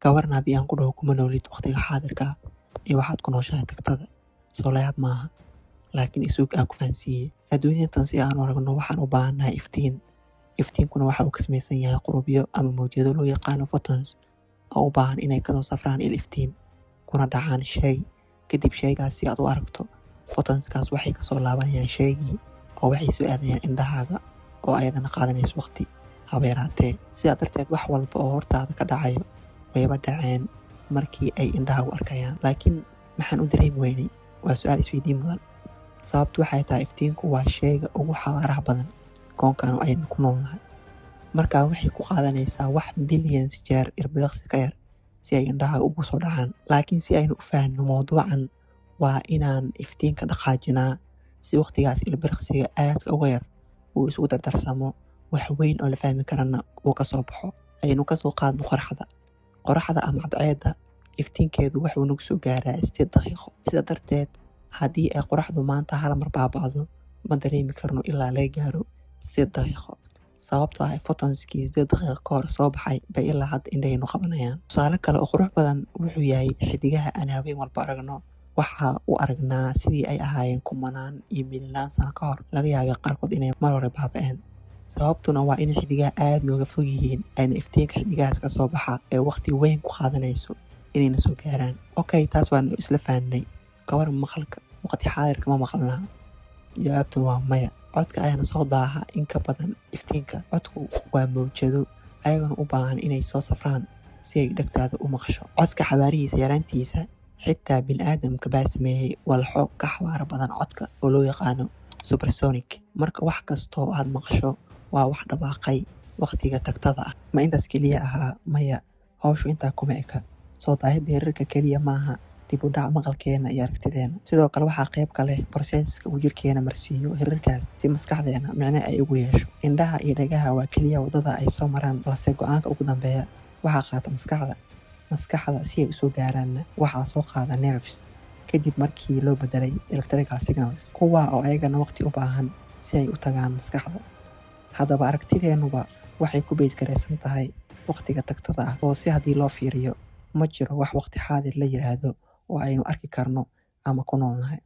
gabarna haddii aan ku dhaho kuma noolid waqtiga xaadirka ah ee waxaad ku nooshahay tagtada soo layaab maaha. laakiin isuug aan ku fahansiiyey adduunyadan si aan u aragno waxaan u baahannahay iftiinkuna waxa uu ka samaysan yahay qurubyo ama mawjado loo yaqaano photons oo u baahan inay kasoo safraan iftiin kuna dhacaan shay. kadib shaygaas si aad u aragto photonskaas waxay kasoo laabanayaan shaygii oo waxay soo aadayaan indhahaaga oo ayadana qaadanayso waqti habeeraatee. sidaa darteed wax walba oo hortaada ka dhacayo wayba dhaceen markii ay indhahaagu arkayaan. laakiin maxaan u dareemi weynay waa su-aal isweydiin mudan. sababtu waxay tahay iftiinku waa shayga ugu xawaaraha badan koonkan oo aynu ku noolnahay. markaa waxay ku qaadanaysaa wax billions jeer ilbiriqsi ka yar si ay indhahaaga ugu soo dhacaan. laakiin si aynu u fahanno mawduucan waa inaan iftiinka dhaqaajinaa si waqtigaas ilbiriqsiga aadka uga yar uu isugu dardarsamo wax weyn oo la fahmi karana uu ka soo baxo. aynu ka soo qaadno qoraxda ama cadceedda iftiinkeedu wuxuu nagu soo gaaraa 8 daqiiqo. sidaa darteed haddii ay qoraxdu maanta hal mar baaba'do ma dareemi karno ilaa laga gaaro 8 daqiiqo. sababtoo ah photonskii 8 daqiiqo ka hor soo baxay bay ilaa hadda indhahaynu qabanayaan. tusaale kale oo qurux badan wuxuu yahay xidigaha aan habeen walba aragno. waxa u aragnaa sidii ay ahaayeen kumanaan iyo milyan sano ka hor. laga yaabay qaarkood inay mar hore baaba'een. sababtuna waa in xidigaha aad nooga fog yihiin ayna iftiinka xidigahaas ka soo baxa ee waqti weyn ku qaadanayso inayna soo gaaraan. okay, taas waanu isla fahnay. kawar maqalka waqti xaadirka ma maqalnaa? jawaabtu waa maya. codka ayaana soo daaha in ka badan iftiinka. codku waa mawjado ayagana u baahan inay soo safraan si ay dhegtaada u maqasho. codka xawaarihiisa yaraantiisa xitaa bini'aadamka baa sameeyey walxo ka xawaaro badan codka oo loo yaqaano supersonic. marka wax kastoo aad maqasho waa wax dhawaaqay waqtiga tagtada ah. ma intaas keliya ahaa? maya, hawshu intaa kuma eka. soo daahidda hirarka keliya maaha dib u dhac maqalkeena iyo aragtideena. sidoo kale waxaa qayb ka leh processka uu jirkeena marsiiyo hirarkaas si maskaxdeena micne ay ugu yeesho. indhaha iyo dhagaha waa keliya waddada ay soo maraan, balse go'aanka ugu dambeeya waxaa qaata maskaxda si ay usoo gaaraanna waxaa soo qaada nerves kadib markii loo bedelay electrical signals kuwa oo ayagana waqti u baahan si ay u tagaan maskaxda. haddaba aragtideenuba waxay ku beysgaraysan tahay waqtiga tagtada ah oo si haddii loo fiiriyo ma jiro wax waqti xaadir la yiraahdo oo aynu arki karno ama ku noolnahay.